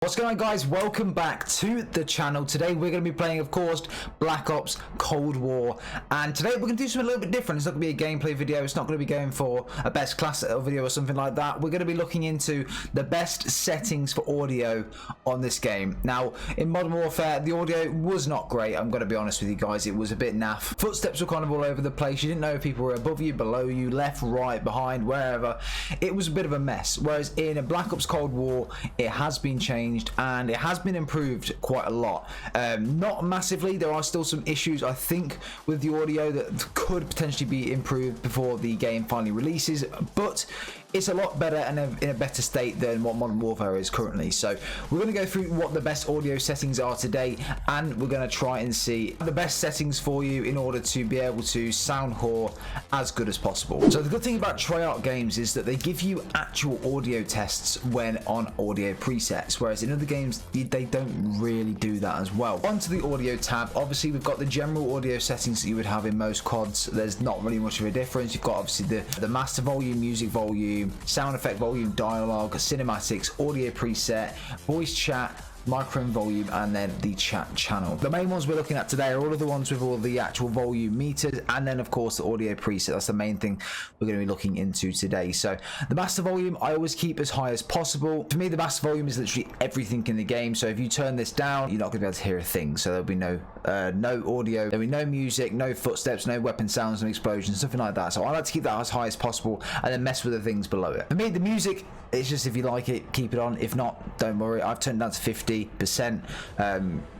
What's going on, guys? Welcome back to the channel. Today we're going to be playing, of course, Black Ops Cold War, and today we're going to do something a little bit different. It's not going to be a gameplay video. It's not going to be going for a best class video or something like that. We're going to be looking into the best settings for audio on this game. Now, in Modern Warfare, the audio was not great. I'm going to be honest with you guys. It was a bit naff. Footsteps were kind of all over the place. You didn't know if people were above you, below you, left, right, behind, wherever. It was a bit of a mess. Whereas in Black Ops Cold War, it has been changed and it has been improved quite a lot. Not massively. There are still some issues, I think, with the audio that could potentially be improved before the game finally releases, but it's a lot better and in a better state than what Modern Warfare is currently. So we're going to go through what the best audio settings are today, and we're going to try and see the best settings for you in order to be able to sound whore as good as possible. So the good thing about Treyarch games is that they give you actual audio tests when on audio presets, whereas in other games they don't really do that as well. Onto the audio tab, obviously we've got the general audio settings that you would have in most CODs. There's not really much of a difference. You've got obviously the master volume, music volume, sound effect volume, dialogue, cinematics, audio preset, voice chat, microphone volume, and then the chat channel. The main ones we're looking at today are all of the ones with all the actual volume meters, and then of course the audio preset. That's the main thing we're going to be looking into today. So the master volume I always keep as high as possible. For me, the master volume is literally everything in the game, so if you turn this down, you're not going to be able to hear a thing. So there'll be no audio, there'll be no music, no footsteps, no weapon sounds, no explosions, something like that. So I like to keep that as high as possible and then mess with the things below it. For me, the music, it's just if you like it, keep it on. If not, don't worry. I've turned it down to 50%.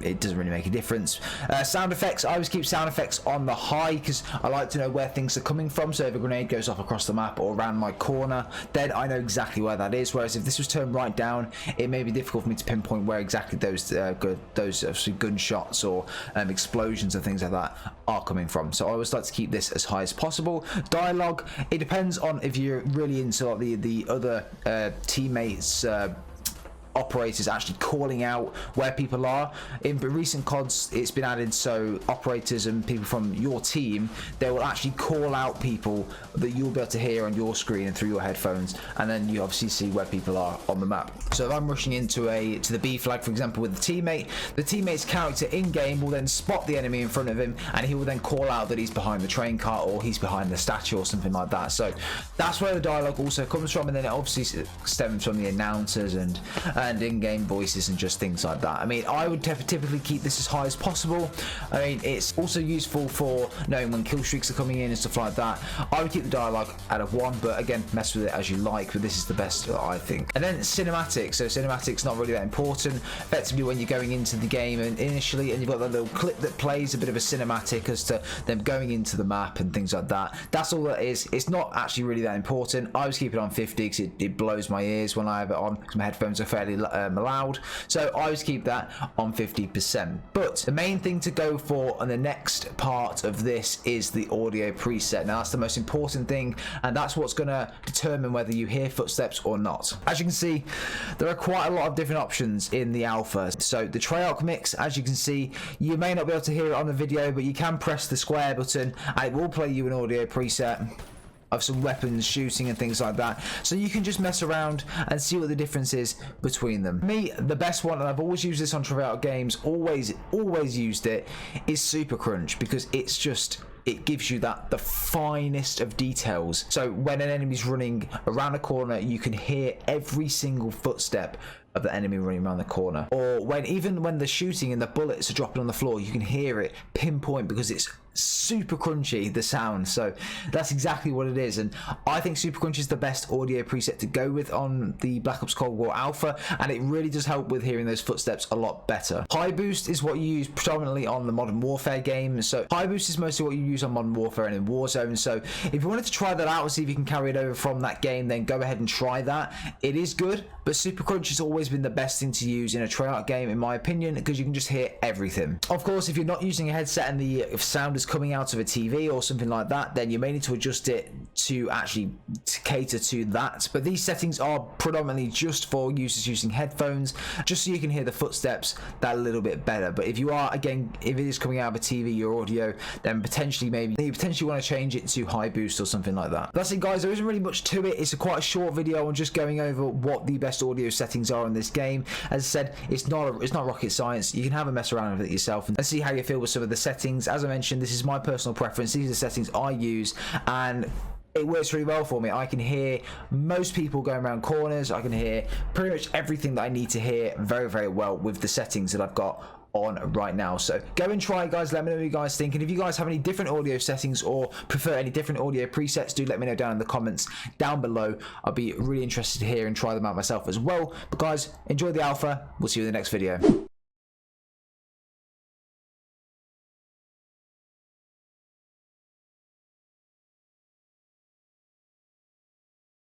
It doesn't really make a difference. Sound effects, I always keep sound effects on the high because I like to know where things are coming from. So if a grenade goes off across the map or around my corner, then I know exactly where that is. Whereas if this was turned right down, it may be difficult for me to pinpoint where exactly those obviously gunshots or explosions and things like that are coming from. So I always like to keep this as high as possible. Dialogue, it depends on if you're really into like the other teammates, operators actually calling out where people are. In recent CODs, it's been added so operators and people from your team, they will actually call out people that you'll be able to hear on your screen and through your headphones, and then you obviously see where people are on the map. So if I'm rushing into the B flag, for example, with the teammate's character in game will then spot the enemy in front of him, and he will then call out that he's behind the train car or he's behind the statue or something like that. So that's where the dialogue also comes from, and then it obviously stems from the announcers and in-game voices and just things like that. I mean, I would typically keep this as high as possible. I mean, it's also useful for knowing when kill streaks are coming in and stuff like that. I would keep the dialogue out of 1, but again, mess with it as you like, but this is the best I think. And then cinematics. So cinematics not really that important. Effectively, when you're going into the game and initially, and you've got that little clip that plays a bit of a cinematic as to them going into the map and things like that. That's all that is. It's not actually really that important. I always keep it on 50 because it blows my ears when I have it on, because my headphones are fairly loud. So I always keep that on 50%. But the main thing to go for on the next part of this is the audio preset. Now that's the most important thing, and that's what's going to determine whether you hear footsteps or not. As you can see, there are quite a lot of different options in the alpha. So the Treyarch mix, as you can see, you may not be able to hear it on the video, but you can press the square button and it will play you an audio preset of some weapons shooting and things like that, so you can just mess around and see what the difference is between them. For me, the best one, and I've always used this on Treyarch games, always used it, is Super Crunch, because it gives you the finest of details. So when an enemy's running around a corner, you can hear every single footstep of the enemy running around the corner, or even when they're shooting and the bullets are dropping on the floor, you can hear it pinpoint because it's super crunchy, the sound. So that's exactly what it is, and I think Super Crunch is the best audio preset to go with on the Black Ops Cold War alpha, and it really does help with hearing those footsteps a lot better. High boost is what you use predominantly on the Modern Warfare games. So high boost is mostly what you use on Modern Warfare and in Warzone. So if you wanted to try that out and see if you can carry it over from that game, then go ahead and try that. It is good, but Super Crunch has always been the best thing to use in a Treyarch game, in my opinion, because you can just hear everything. Of course, if you're not using a headset and the sound is coming out of a TV or something like that, then you may need to adjust it to actually cater to that. But these settings are predominantly just for users using headphones, just so you can hear the footsteps that little bit better. But if you are, again, if it is coming out of a TV, your audio, then potentially want to change it to high boost or something like that. That's it, guys. There isn't really much to it. It's quite a short video on just going over what the best audio settings are in this game. As I said, it's not rocket science. You can have a mess around with it yourself and see how you feel with some of the settings. As I mentioned, this is my personal preference. These are the settings I use, and it works really well for me. I can hear most people going around corners. I can hear pretty much everything that I need to hear very, very well with the settings that I've got on right now. So go and try it, guys. Let me know what you guys think, and if you guys have any different audio settings or prefer any different audio presets, do let me know down in the comments down below. I'll be really interested to hear and try them out myself as well. But guys, enjoy the alpha. We'll see you in the next video.